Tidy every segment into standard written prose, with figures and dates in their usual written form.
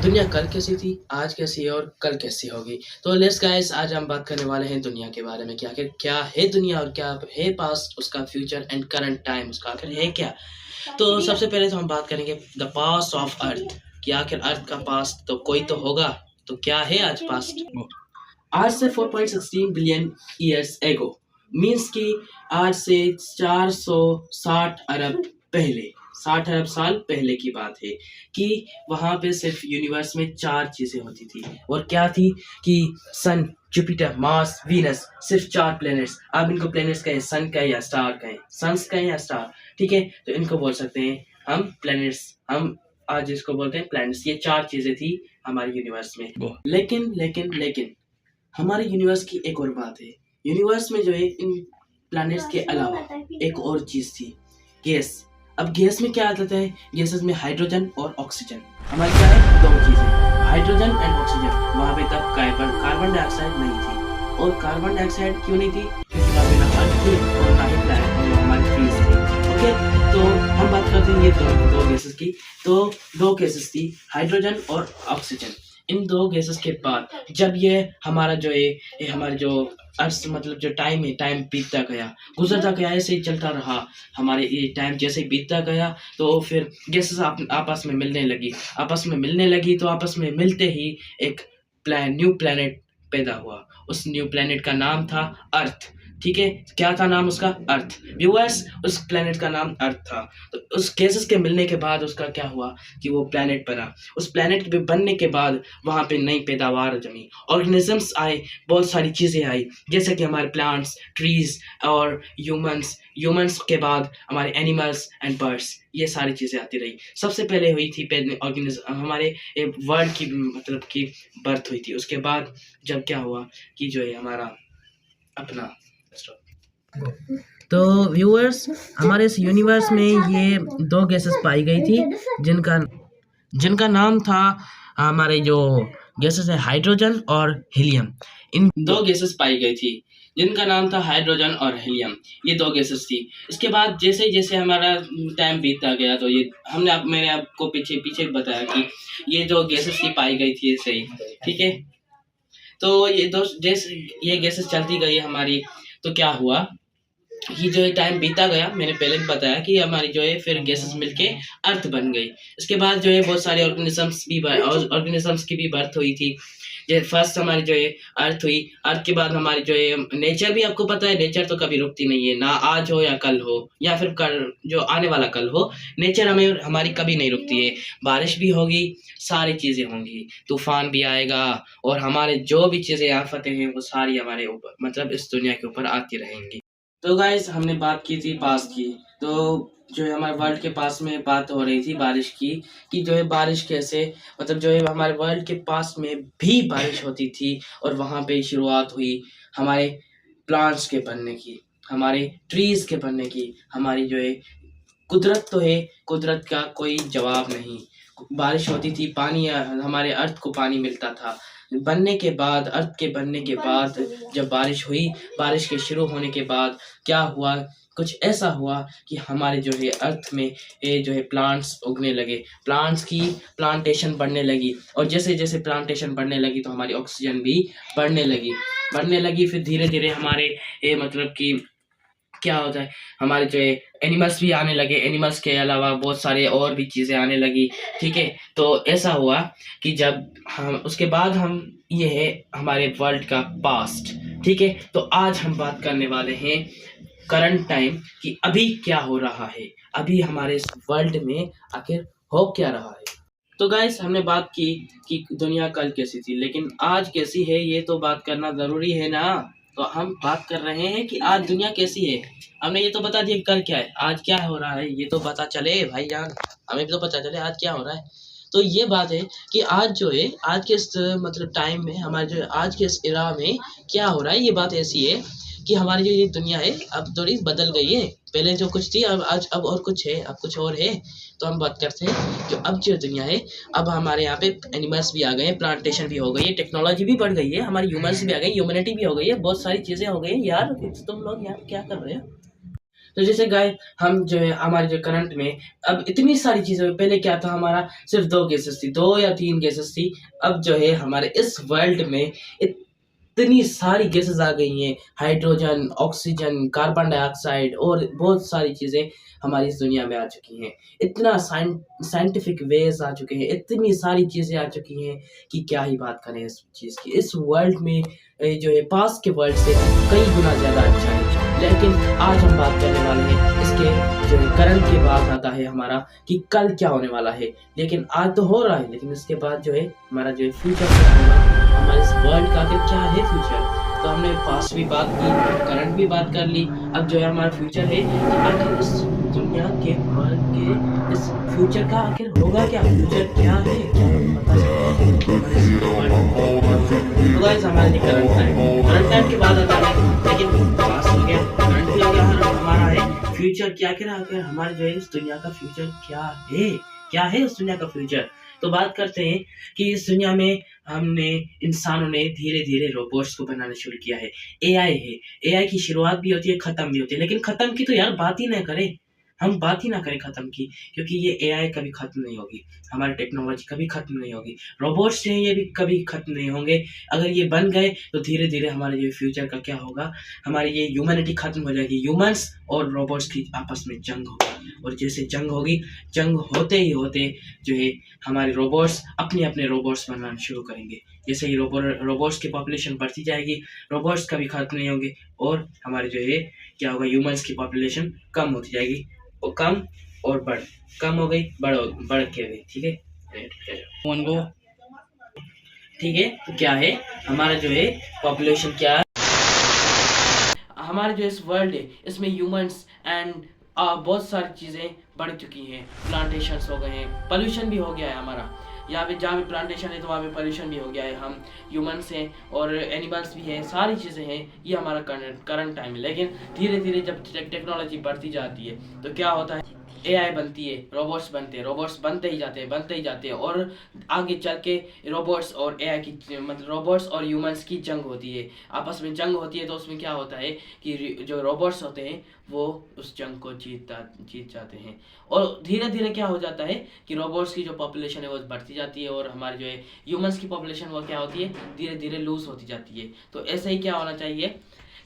दुनिया कल कैसी थी, आज कैसी है और कल कैसी होगी। तो लेट्स गाइस, आज हम बात करने वाले हैं दुनिया के बारे में कि आखिर क्या है दुनिया और क्या है पास्ट, उसका फ्यूचर एंड करंट टाइम उसका आखिर है क्या। तो सबसे पहले तो हम बात करेंगे द पास्ट ऑफ अर्थ कि आखिर अर्थ का पास्ट तो कोई तो होगा। तो क्या है आज पास्ट। आज से 4.16 बिलियन ईयर्स एगो मीन्स कि आज से 460 अरब पहले, 60 अरब साल पहले की बात है कि वहाँ पे सिर्फ यूनिवर्स में 4 चीज़ें होती थी। और क्या थी कि सन, जुपिटर, मार्स, वीनस, सिर्फ 4 प्लैनेट्स। आप इनको प्लैनेट्स कहें, सन कहें या स्टार कहें, सन्स कहें या स्टार, ठीक है। तो इनको बोल सकते हैं हम प्लैनेट्स। हम आज इसको बोलते हैं प्लैनेट्स। ये 4 चीज़ें थी हमारे यूनिवर्स में। लेकिन लेकिन लेकिन हमारे यूनिवर्स की एक और बात है। यूनिवर्स में जो है इन प्लैनेट्स के अलावा एक और चीज़ थी, गैस। अब गैस में क्या आता है, गैसेस में हाइड्रोजन और ऑक्सीजन। हमारी क्या है, 2 चीज़ें, हाइड्रोजन एंड ऑक्सीजन। वहाँ पे तब कार्बन डाइऑक्साइड नहीं थी। और कार्बन डाइऑक्साइड क्यों नहीं थी, क्योंकि वहाँ पे ना अर्थ थी और ना ही प्लैनेट हमारे ट्रीज थे। ओके, तो हम बात करते हैं ये दो गैसेस की। तो 2 गैसेस थी, हाइड्रोजन और ऑक्सीजन। इन 2 गैसेस के बाद जब ये हमारा जो है, ये हमारे जो अर्थ मतलब जो टाइम है, टाइम बीतता गया, गुजरता गया, ऐसे ही चलता रहा। हमारे ये टाइम जैसे ही बीतता गया तो फिर गैसेस आपस में मिलने लगी। तो आपस में मिलते ही एक न्यू प्लैनेट पैदा हुआ। उस न्यू प्लैनेट का नाम था अर्थ, ठीक है। क्या था नाम उसका, अर्थ। व्यूअर्स, उस प्लैनेट का नाम अर्थ था। तो उस गैसेस के मिलने के बाद उसका क्या हुआ कि वो प्लैनेट बना। उस प्लैनेट पे बनने के बाद वहाँ पे नई पैदावार जमी, ऑर्गेनिजम्स आए, बहुत सारी चीज़ें आई, जैसे कि हमारे प्लांट्स, ट्रीज और ह्यूमंस के बाद हमारे एनिमल्स एंड बर्ड्स, ये सारी चीज़ें आती रही। सबसे पहले हुई थी ऑर्गेनिज्म, हमारे वर्ल्ड की मतलब की बर्थ हुई थी। उसके बाद जब क्या हुआ कि जो है हमारा अपना, तो व्यूअर्स, हमारे इस यूनिवर्स में ये 2 गैसेस पाई गई थी जिनका नाम था, हमारे जो गैसेस है हाइड्रोजन और हीलियम। इन 2 गैसेस पाई गई थी जिनका नाम था हाइड्रोजन और हीलियम। ये 2 गैसेस थी। इसके बाद जैसे जैसे हमारा टाइम बीतता गया तो ये मैंने आपको पीछे बताया कि ये 2 गैसेस ही पाई गई थी ऐसे ही, ठीक है। तो ये गैसेस चलती गई हमारी। तो क्या हुआ कि जो है टाइम बीता गया, मैंने पहले भी बताया कि हमारी जो है फिर गैसेस मिलके अर्थ बन गई। इसके बाद जो है बहुत सारे ऑर्गेनिजम्स की भी बर्थ हुई थी। जैसे फर्स्ट हमारी जो है अर्थ हुई। अर्थ के बाद हमारी जो है नेचर भी, आपको पता है नेचर तो कभी रुकती नहीं है, ना आज हो या कल हो या फिर कल जो आने वाला कल हो, नेचर हमारी कभी नहीं रुकती है। बारिश भी होगी, सारी चीज़ें होंगी, तूफान भी आएगा और हमारे जो भी चीज़ें आफतें हैं वो सारी हमारे ऊपर मतलब इस दुनिया के ऊपर आती रहेंगी। तो गाइस, हमने बात की थी पास्ट की। तो जो है हमारे वर्ल्ड के पास में बात हो रही थी बारिश की, कि जो है बारिश कैसे मतलब जो है हमारे वर्ल्ड के पास में भी बारिश होती थी। और वहाँ पे शुरुआत हुई हमारे प्लांट्स के बनने की, हमारे ट्रीज के बनने की। हमारी जो है कुदरत तो है, कुदरत का कोई जवाब नहीं। बारिश होती थी, पानी हमारे अर्थ को पानी मिलता था। बनने के बाद, अर्थ के बनने के बाद जब बारिश हुई, बारिश के शुरू होने के बाद क्या हुआ, कुछ ऐसा हुआ कि हमारे जो है अर्थ में ये जो है प्लांट्स उगने लगे, प्लांट्स की प्लांटेशन बढ़ने लगी। और जैसे जैसे प्लांटेशन बढ़ने लगी तो हमारी ऑक्सीजन भी बढ़ने लगी। फिर धीरे धीरे हमारे ये मतलब कि क्या होता है, हमारे जो है एनिमल्स भी आने लगे, एनिमल्स के अलावा बहुत सारे और भी चीज़ें आने लगी, ठीक है। तो ऐसा हुआ कि जब हम उसके बाद ये है हमारे वर्ल्ड का पास्ट, ठीक है। तो आज हम बात करने वाले हैं करंट टाइम कि अभी क्या हो रहा है, अभी हमारे इस वर्ल्ड में आखिर हो क्या रहा है। तो गाइस, हमने बात की कि दुनिया कल कैसी थी, लेकिन आज कैसी है ये तो बात करना ज़रूरी है ना। तो हम बात कर रहे हैं कि आज दुनिया कैसी है। हमने ये तो बता दिया कल क्या है, आज क्या हो रहा है ये तो पता चले भाई जान, हमें भी तो पता चले आज क्या हो रहा है। तो ये बात है कि आज जो है, आज के इस मतलब टाइम में, हमारे जो आज के इस इरा में क्या हो रहा है, ये बात ऐसी है कि हमारी जो ये दुनिया है अब थोड़ी बदल गई है। पहले जो कुछ थी अब और कुछ है, अब कुछ और है। तो हम बात करते हैं कि अब जो दुनिया है, अब हमारे यहाँ पे एनिमल्स भी आ गए हैं, प्लांटेशन भी हो गई है, टेक्नोलॉजी भी बढ़ गई है, हमारी ह्यूमंस भी आ गए, ह्यूमैनिटी भी हो गई है, बहुत सारी चीज़ें हो गई हैं। यार तुम लोग यहाँ क्या कर रहे हो। तो जैसे गाइस हम जो है हमारे जो करंट में अब इतनी सारी चीज़ें, पहले क्या था हमारा सिर्फ़ 2 गैसेस थी, 2 या 3 गैसेस थी। अब जो है हमारे इस वर्ल्ड में इतनी सारी गैसेस आ गई हैं, हाइड्रोजन, ऑक्सीजन, कार्बन डाइऑक्साइड और बहुत सारी चीज़ें हमारी इस दुनिया में आ चुकी हैं। इतना साइंटिफिक वेज़ आ चुके हैं, इतनी सारी चीज़ें आ चुकी हैं कि क्या ही बात करें इस चीज़ की। इस वर्ल्ड में जो है पास्ट के वर्ल्ड से कई गुना ज़्यादा अच्छा है। लेकिन आज हम बात करने वाले हैं इसके जो है करंट के बाद आता है हमारा कि कल क्या होने वाला है। लेकिन आज तो हो रहा है, लेकिन इसके बाद जो है हमारा जो है फ्यूचर क्या होगा, हमारे इस वर्ल्ड का आखिर क्या है फ्यूचर। तो हमने पास्ट भी बात की, करंट भी बात कर ली, अब जो है हमारा फ्यूचर है कि आखिर इस दुनिया के वर्ल्ड के इस फ्यूचर का आखिर होगा क्या, फ्यूचर क्या है, क्या पता तो गाइस हमारे लिए करंट टाइम के बाद आता है, लेकिन पास्ट हो गया, करंट भी हो गया, हमारा है फ्यूचर क्या क्या आखिर हमारे जो है इस दुनिया का फ्यूचर क्या है उस दुनिया का फ्यूचर। तो बात करते हैं कि इस दुनिया में हमने इंसानों ने धीरे-धीरे रोबोट्स को बनाना शुरू किया है। एआई है, एआई की शुरुआत भी होती है, खत्म भी होती है, लेकिन खत्म की तो यार बात ही ना करें, हम बात ही ना करें खत्म की, क्योंकि ये एआई कभी खत्म नहीं होगी, हमारी टेक्नोलॉजी कभी खत्म नहीं होगी, रोबोट्स हैं ये भी कभी खत्म नहीं होंगे। अगर ये बन गए तो धीरे-धीरे हमारे जो फ्यूचर का क्या होगा, हमारी ये ह्यूमैनिटी खत्म हो जाएगी, ह्यूमन्स और रोबोट्स की आपस में जंग होगी, और जैसे जंग होगी, जंग होते ही होते जो है हमारे रोबोट्स अपने-अपने रोबोट्स बनाना शुरू करेंगे। जैसे ही रोबोट्स की पॉपुलेशन बढ़ती जाएगी, रोबोट्स कभी खत्म नहीं होंगे, और हमारे जो है क्या होगा, ह्यूमन्स की पॉपुलेशन कम होती जाएगी, और कम और कम हो गई, बढ़ के गई, ठीक है? ठीक है, तो क्या है हमारा जो है पॉपुलेशन क्या है, हमारे जो इस वर्ल्ड है इसमें ह्यूमंस एंड बहुत सारी चीज़ें बढ़ चुकी हैं, प्लांटेशंस हो गए हैं, पोल्यूशन भी हो गया है हमारा, यहाँ पे जहाँ भी प्लांटेशन है तो वहाँ पे पोल्यूशन भी हो गया है, हम ह्यूमंस हैं और एनिमल्स भी हैं, सारी चीज़ें हैं, ये हमारा करंट टाइम है। लेकिन धीरे धीरे जब टेक्नोलॉजी बढ़ती जाती है तो क्या होता है, एआई बनती है, रोबोट्स बनते हैं, रोबोट्स बनते ही जाते हैं, और आगे चल के रोबोट्स और एआई की मतलब रोबोट्स और ह्यूमंस की जंग होती है, आपस में जंग होती है। तो उसमें क्या होता है कि जो रोबोट्स होते हैं वो उस जंग को जीत जाते हैं, और धीरे धीरे क्या हो जाता है कि रोबोट्स की जो पॉपुलेशन है वो बढ़ती जाती है, और हमारी जो है ह्यूमंस की पॉपुलेशन वो क्या होती है, धीरे धीरे लूज होती जाती है। तो ऐसे ही क्या होना चाहिए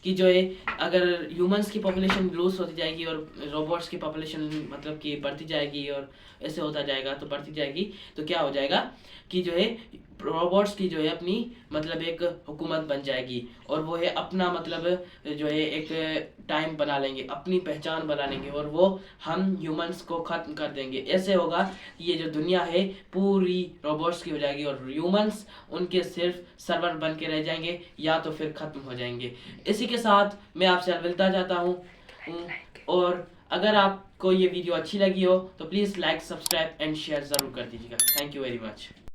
कि जो है अगर ह्यूमंस की पॉपुलेशन लूज होती जाएगी और रोबोट्स की पॉपुलेशन मतलब कि बढ़ती जाएगी, और ऐसे होता जाएगा तो बढ़ती जाएगी, तो क्या हो जाएगा कि जो है रोबोट्स की जो है अपनी मतलब एक हुकूमत बन जाएगी, और वो है अपना मतलब जो है एक टाइम बना लेंगे, अपनी पहचान बना लेंगे, और वो हम ह्यूमंस को ख़त्म कर देंगे। ऐसे होगा कि ये जो दुनिया है पूरी रोबोट्स की हो जाएगी, और ह्यूमंस उनके सिर्फ सर्वर बन के रह जाएंगे, या तो फिर ख़त्म हो जाएंगे। इसी के साथ मैं आपसे अलविदा चाहता हूँ, और अगर आपको ये वीडियो अच्छी लगी हो तो please like, subscribe and share ज़रूर कर दीजिएगा। Thank you very much.